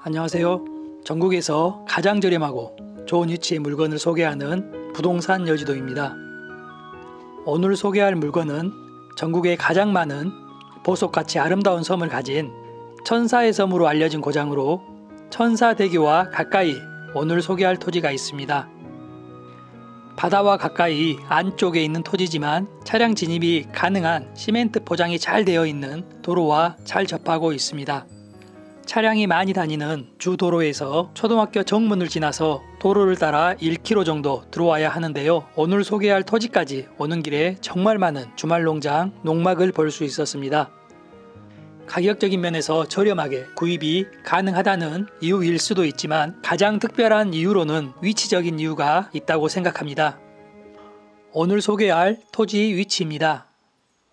안녕하세요. 전국에서 가장 저렴하고 좋은 위치의 물건을 소개하는 부동산 여지도입니다. 오늘 소개할 물건은 전국에 가장 많은 보석같이 아름다운 섬을 가진 천사의 섬으로 알려진 고장으로 천사대교와 가까이 오늘 소개할 토지가 있습니다. 바다와 가까이 안쪽에 있는 토지지만 차량 진입이 가능한 시멘트 포장이 잘 되어 있는 도로와 잘 접하고 있습니다. 차량이 많이 다니는 주도로에서 초등학교 정문을 지나서 도로를 따라 1km 정도 들어와야 하는데요. 오늘 소개할 토지까지 오는 길에 정말 많은 주말농장, 농막을 볼 수 있었습니다. 가격적인 면에서 저렴하게 구입이 가능하다는 이유일 수도 있지만 가장 특별한 이유로는 위치적인 이유가 있다고 생각합니다. 오늘 소개할 토지 위치입니다.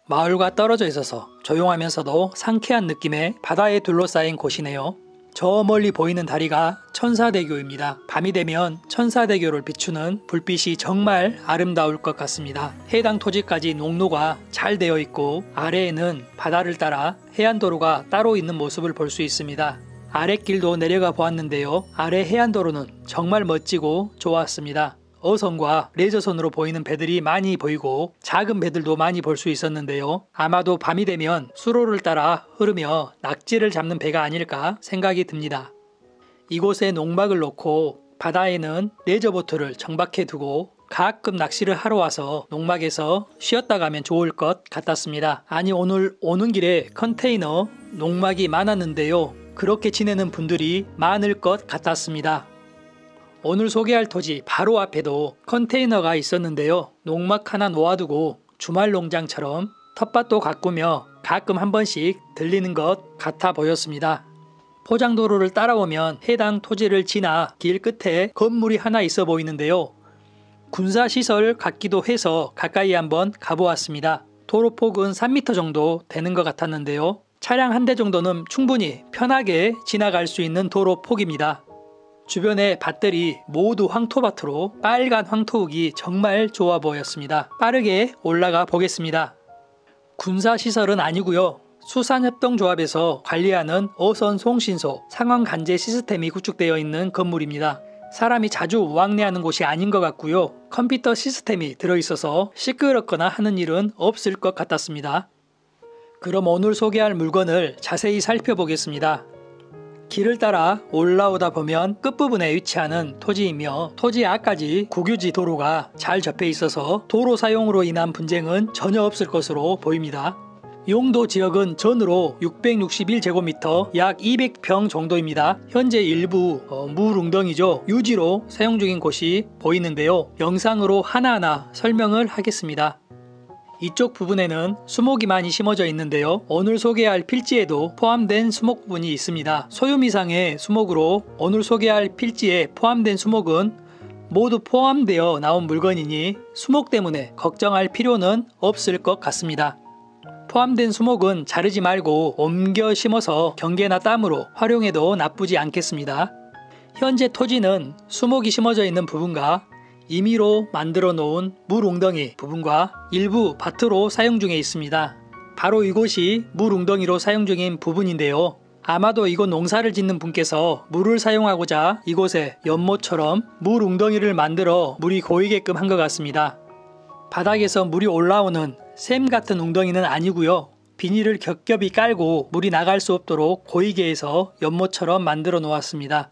마을과 떨어져 있어서 조용하면서도 상쾌한 느낌의 바다에 둘러싸인 곳이네요. 저 멀리 보이는 다리가 천사대교입니다. 밤이 되면 천사대교를 비추는 불빛이 정말 아름다울 것 같습니다. 해당 토지까지 농로가 잘 되어 있고 아래에는 바다를 따라 해안도로가 따로 있는 모습을 볼 수 있습니다. 아랫길도 내려가 보았는데요. 아래 해안도로는 정말 멋지고 좋았습니다. 어선과 레저선으로 보이는 배들이 많이 보이고 작은 배들도 많이 볼 수 있었는데요. 아마도 밤이 되면 수로를 따라 흐르며 낙지를 잡는 배가 아닐까 생각이 듭니다. 이곳에 농막을 놓고 바다에는 레저보트를 정박해 두고 가끔 낚시를 하러 와서 농막에서 쉬었다 가면 좋을 것 같았습니다. 아니, 오늘 오는 길에 컨테이너 농막이 많았는데요. 그렇게 지내는 분들이 많을 것 같았습니다. 오늘 소개할 토지 바로 앞에도 컨테이너가 있었는데요. 농막 하나 놓아두고 주말 농장처럼 텃밭도 가꾸며 가끔 한 번씩 들리는 것 같아 보였습니다. 포장도로를 따라오면 해당 토지를 지나 길 끝에 건물이 하나 있어 보이는데요. 군사시설 같기도 해서 가까이 한번 가보았습니다. 도로폭은 3m 정도 되는 것 같았는데요. 차량 한 대 정도는 충분히 편하게 지나갈 수 있는 도로폭입니다. 주변의 밭들이 모두 황토밭으로 빨간 황토흙이 정말 좋아 보였습니다. 빠르게 올라가 보겠습니다. 군사시설은 아니고요. 수산협동조합에서 관리하는 어선 송신소 상황간제 시스템이 구축되어 있는 건물입니다. 사람이 자주 왕래하는 곳이 아닌 것 같고요. 컴퓨터 시스템이 들어있어서 시끄럽거나 하는 일은 없을 것 같았습니다. 그럼 오늘 소개할 물건을 자세히 살펴보겠습니다. 길을 따라 올라오다 보면 끝부분에 위치하는 토지이며 토지 앞까지 국유지 도로가 잘 접해 있어서 도로 사용으로 인한 분쟁은 전혀 없을 것으로 보입니다. 용도 지역은 전으로 661제곱미터 약 200평 정도입니다. 현재 일부 물 웅덩이죠. 유지로 사용 중인 곳이 보이는데요. 영상으로 하나하나 설명을 하겠습니다. 이쪽 부분에는 수목이 많이 심어져 있는데요. 오늘 소개할 필지에도 포함된 수목 부분이 있습니다. 소유미상의 수목으로 오늘 소개할 필지에 포함된 수목은 모두 포함되어 나온 물건이니 수목 때문에 걱정할 필요는 없을 것 같습니다. 포함된 수목은 자르지 말고 옮겨 심어서 경계나 땀으로 활용해도 나쁘지 않겠습니다. 현재 토지는 수목이 심어져 있는 부분과 임의로 만들어 놓은 물 웅덩이 부분과 일부 밭으로 사용 중에 있습니다. 바로 이곳이 물 웅덩이로 사용 중인 부분인데요. 아마도 이곳 농사를 짓는 분께서 물을 사용하고자 이곳에 연못처럼 물 웅덩이를 만들어 물이 고이게끔 한 것 같습니다. 바닥에서 물이 올라오는 샘 같은 웅덩이는 아니고요. 비닐을 겹겹이 깔고 물이 나갈 수 없도록 고이게 해서 연못처럼 만들어 놓았습니다.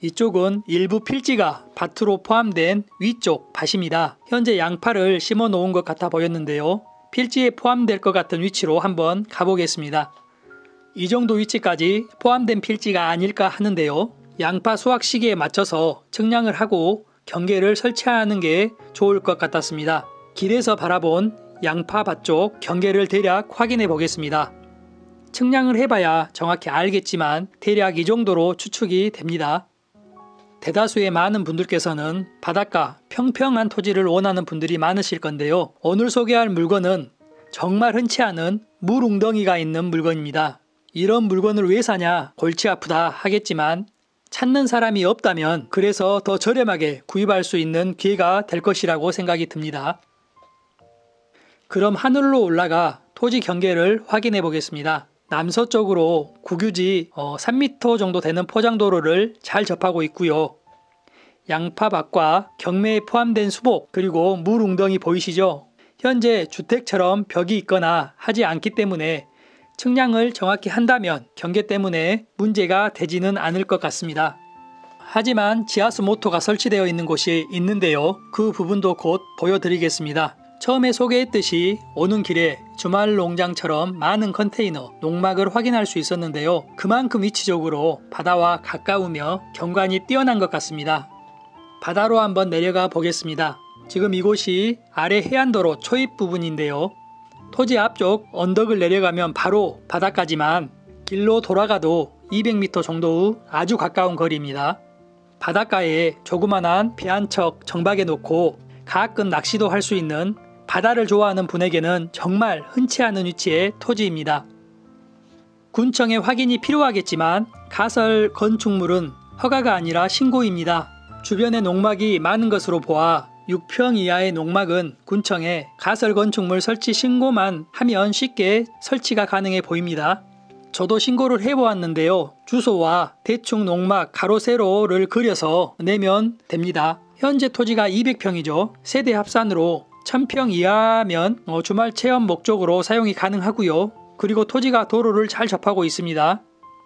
이쪽은 일부 필지가 밭으로 포함된 위쪽 밭입니다. 현재 양파를 심어 놓은 것 같아 보였는데요. 필지에 포함될 것 같은 위치로 한번 가보겠습니다. 이 정도 위치까지 포함된 필지가 아닐까 하는데요. 양파 수확 시기에 맞춰서 측량을 하고 경계를 설치하는 게 좋을 것 같았습니다. 길에서 바라본 양파 밭 쪽 경계를 대략 확인해 보겠습니다. 측량을 해봐야 정확히 알겠지만 대략 이 정도로 추측이 됩니다. 대다수의 많은 분들께서는 바닷가 평평한 토지를 원하는 분들이 많으실 건데요. 오늘 소개할 물건은 정말 흔치 않은 물 웅덩이가 있는 물건입니다. 이런 물건을 왜 사냐 골치 아프다 하겠지만 찾는 사람이 없다면 그래서 더 저렴하게 구입할 수 있는 기회가 될 것이라고 생각이 듭니다. 그럼 하늘로 올라가 토지 경계를 확인해 보겠습니다. 남서쪽으로 국유지 3m 정도 되는 포장도로를 잘 접하고 있고요. 양파밭과 경매에 포함된 수목 그리고 물 웅덩이 보이시죠? 현재 주택처럼 벽이 있거나 하지 않기 때문에 측량을 정확히 한다면 경계 때문에 문제가 되지는 않을 것 같습니다. 하지만 지하수 모터가 설치되어 있는 곳이 있는데요. 그 부분도 곧 보여드리겠습니다. 처음에 소개했듯이 오는 길에 주말 농장처럼 많은 컨테이너, 농막을 확인할 수 있었는데요. 그만큼 위치적으로 바다와 가까우며 경관이 뛰어난 것 같습니다. 바다로 한번 내려가 보겠습니다. 지금 이곳이 아래 해안도로 초입 부분인데요. 토지 앞쪽 언덕을 내려가면 바로 바다까지만 길로 돌아가도 200m 정도 후 아주 가까운 거리입니다. 바닷가에 조그만한 배 한 척 정박해 놓고 가끔 낚시도 할 수 있는 바다를 좋아하는 분에게는 정말 흔치 않은 위치의 토지입니다. 군청의 확인이 필요하겠지만 가설 건축물은 허가가 아니라 신고입니다. 주변에 농막이 많은 것으로 보아 6평 이하의 농막은 군청에 가설 건축물 설치 신고만 하면 쉽게 설치가 가능해 보입니다. 저도 신고를 해보았는데요. 주소와 대충 농막 가로 세로를 그려서 내면 됩니다. 현재 토지가 200평이죠. 세대 합산으로 1000평 이하면 주말 체험 목적으로 사용이 가능하고요. 그리고 토지가 도로를 잘 접하고 있습니다.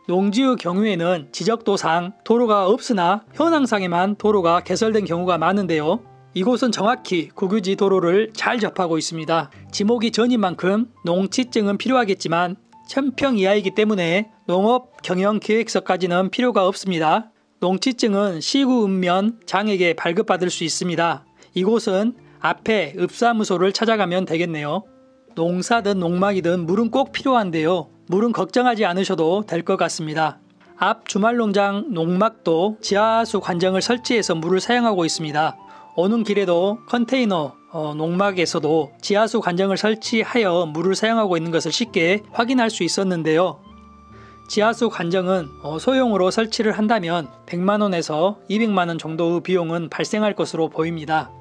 농지의 경우에는 지적도상 도로가 없으나 현황상에만 도로가 개설된 경우가 많은데요. 이곳은 정확히 국유지 도로를 잘 접하고 있습니다. 지목이 전인 만큼 농지증은 필요하겠지만 1000평 이하이기 때문에 농업 경영 계획서까지는 필요가 없습니다. 농지증은 시구 읍면 장에게 발급받을 수 있습니다. 이곳은 앞에 읍사무소를 찾아가면 되겠네요. 농사든 농막이든 물은 꼭 필요한데요. 물은 걱정하지 않으셔도 될 것 같습니다. 앞 주말농장 농막도 지하수 관정을 설치해서 물을 사용하고 있습니다. 오는 길에도 컨테이너 농막에서도 지하수 관정을 설치하여 물을 사용하고 있는 것을 쉽게 확인할 수 있었는데요. 지하수 관정은 소형으로 설치를 한다면 100만원에서 200만원 정도의 비용은 발생할 것으로 보입니다.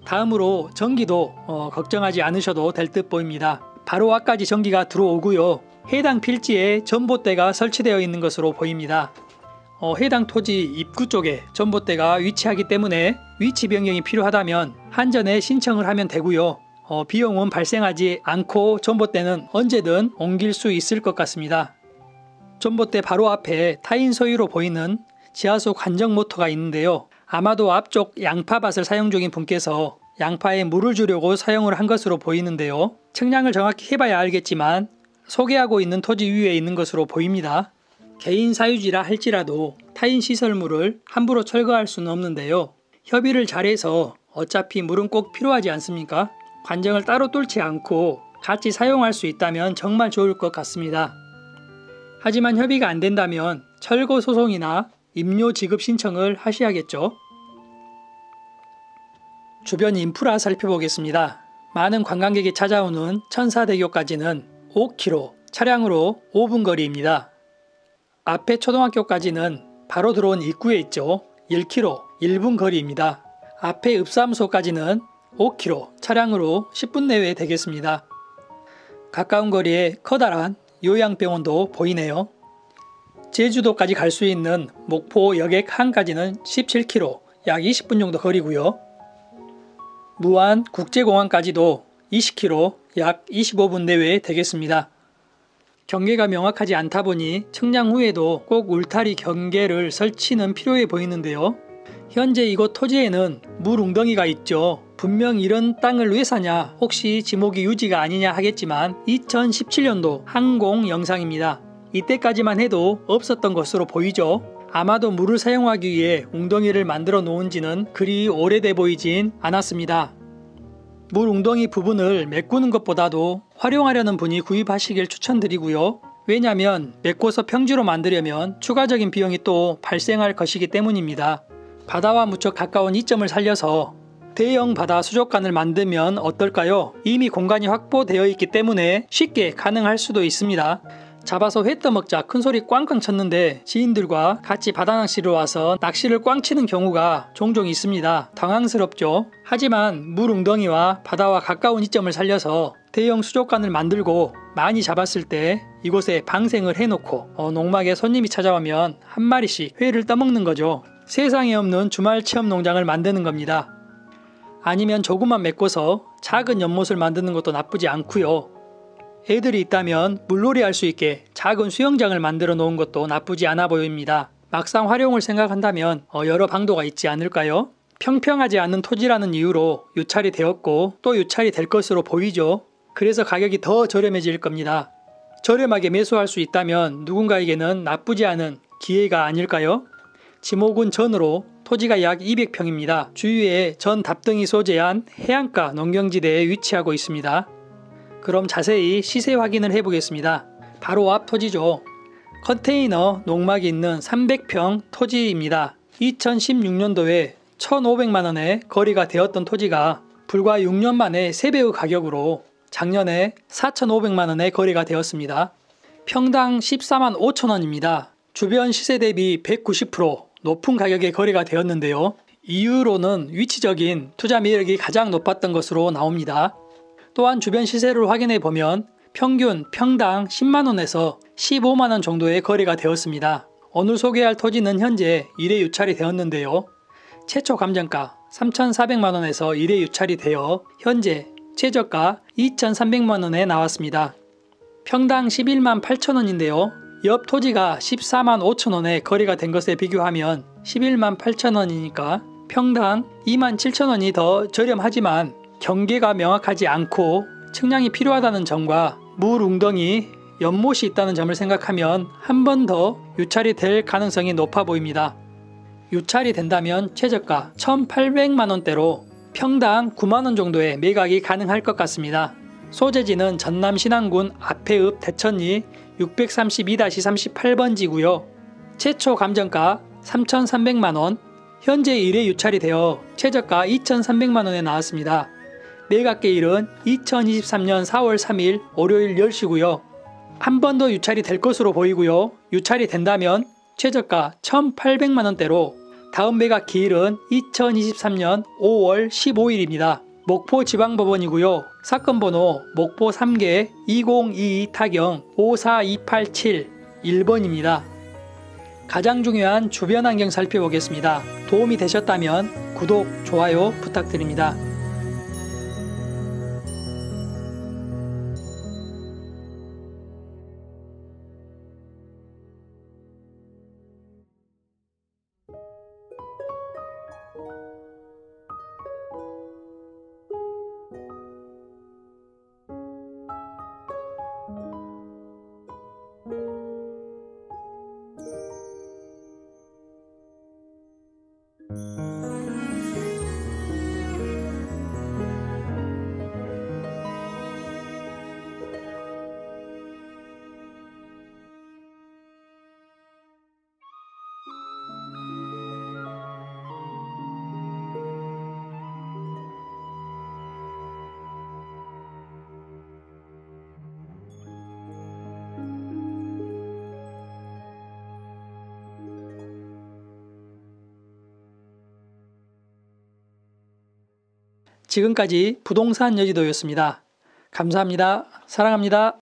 다음으로 전기도 걱정하지 않으셔도 될 듯 보입니다. 바로 앞까지 전기가 들어오고요. 해당 필지에 전봇대가 설치되어 있는 것으로 보입니다. 해당 토지 입구 쪽에 전봇대가 위치하기 때문에 위치 변경이 필요하다면 한전에 신청을 하면 되고요. 비용은 발생하지 않고 전봇대는 언제든 옮길 수 있을 것 같습니다. 전봇대 바로 앞에 타인 소유로 보이는 지하수 관정 모터가 있는데요. 아마도 앞쪽 양파밭을 사용 중인 분께서 양파에 물을 주려고 사용을 한 것으로 보이는데요. 측량을 정확히 해봐야 알겠지만 소개하고 있는 토지 위에 있는 것으로 보입니다. 개인 사유지라 할지라도 타인 시설물을 함부로 철거할 수는 없는데요. 협의를 잘해서 어차피 물은 꼭 필요하지 않습니까? 관정을 따로 뚫지 않고 같이 사용할 수 있다면 정말 좋을 것 같습니다. 하지만 협의가 안 된다면 철거 소송이나 임료 지급 신청을 하셔야겠죠. 주변 인프라 살펴보겠습니다. 많은 관광객이 찾아오는 천사대교까지는 5km, 차량으로 5분 거리입니다. 앞에 초등학교까지는 바로 들어온 입구에 있죠. 1km, 1분 거리입니다. 앞에 읍사무소까지는 5km, 차량으로 10분 내외 되겠습니다. 가까운 거리에 커다란 요양병원도 보이네요. 제주도까지 갈 수 있는 목포 여객 항까지는 17km, 약 20분 정도 거리고요. 무안 국제공항까지도 20km, 약 25분 내외 되겠습니다. 경계가 명확하지 않다 보니 측량 후에도 꼭 울타리 경계를 설치는 필요해 보이는데요. 현재 이곳 토지에는 물 웅덩이가 있죠. 분명 이런 땅을 왜 사냐, 혹시 지목이 유지가 아니냐 하겠지만 2017년도 항공 영상입니다. 이때까지만 해도 없었던 것으로 보이죠. 아마도 물을 사용하기 위해 웅덩이를 만들어 놓은 지는 그리 오래돼 보이진 않았습니다. 물 웅덩이 부분을 메꾸는 것보다도 활용하려는 분이 구입하시길 추천드리고요. 왜냐하면 메꿔서 평지로 만들려면 추가적인 비용이 또 발생할 것이기 때문입니다. 바다와 무척 가까운 이점을 살려서 대형 바다 수족관을 만들면 어떨까요? 이미 공간이 확보되어 있기 때문에 쉽게 가능할 수도 있습니다. 잡아서 회 떠먹자 큰소리 꽝꽝 쳤는데 지인들과 같이 바다 낚시를 와서 낚시를 꽝 치는 경우가 종종 있습니다. 당황스럽죠. 하지만 물 웅덩이와 바다와 가까운 이점을 살려서 대형 수족관을 만들고 많이 잡았을 때 이곳에 방생을 해놓고 농막에 손님이 찾아오면 한 마리씩 회를 떠먹는 거죠. 세상에 없는 주말 체험 농장을 만드는 겁니다. 아니면 조금만 메꿔서 작은 연못을 만드는 것도 나쁘지 않고요. 애들이 있다면 물놀이 할 수 있게 작은 수영장을 만들어 놓은 것도 나쁘지 않아 보입니다. 막상 활용을 생각한다면 여러 방도가 있지 않을까요? 평평하지 않은 토지라는 이유로 유찰이 되었고 또 유찰이 될 것으로 보이죠. 그래서 가격이 더 저렴해질 겁니다. 저렴하게 매수할 수 있다면 누군가에게는 나쁘지 않은 기회가 아닐까요? 지목은 전으로 토지가 약 200평입니다. 주위에 전 답등이 소재한 해안가 농경지대에 위치하고 있습니다. 그럼 자세히 시세 확인을 해보겠습니다. 바로 앞 토지죠. 컨테이너 농막이 있는 300평 토지입니다. 2016년도에 1,500만원에 거래가 되었던 토지가 불과 6년 만에 3배의 가격으로 작년에 4,500만원에 거래가 되었습니다. 평당 14만 5천원입니다. 주변 시세 대비 190% 높은 가격에 거래가 되었는데요. 이유로는 위치적인 투자 매력이 가장 높았던 것으로 나옵니다. 또한 주변 시세를 확인해 보면 평균 평당 10만원에서 15만원 정도의 거래가 되었습니다. 오늘 소개할 토지는 현재 1회 유찰이 되었는데요. 최초 감정가 3,400만원에서 1회 유찰이 되어 현재 최저가 2,300만원에 나왔습니다. 평당 11만 8천원인데요. 옆 토지가 14만 5천원에 거래가 된 것에 비교하면 11만 8천원이니까 평당 2만 7천원이 더 저렴하지만 경계가 명확하지 않고 측량이 필요하다는 점과 물 웅덩이, 연못이 있다는 점을 생각하면 한 번 더 유찰이 될 가능성이 높아 보입니다. 유찰이 된다면 최저가 1,800만원대로 평당 9만원 정도의 매각이 가능할 것 같습니다. 소재지는 전남 신안군 앞해읍 대천리 632-38번지고요. 최초 감정가 3,300만원, 현재 1회 유찰이 되어 최저가 2,300만원에 나왔습니다. 매각계일은 2023년 4월 3일 월요일 10시고요. 한 번 더 유찰이 될 것으로 보이고요. 유찰이 된다면 최저가 1,800만원대로 다음 매각 기일은 2023년 5월 15일입니다. 목포지방법원이고요. 사건 번호 목포 3개 2022 타경 54287 1번입니다. 가장 중요한 주변 환경 살펴보겠습니다. 도움이 되셨다면 구독, 좋아요 부탁드립니다. 지금까지 부동산 여지도였습니다. 감사합니다. 사랑합니다.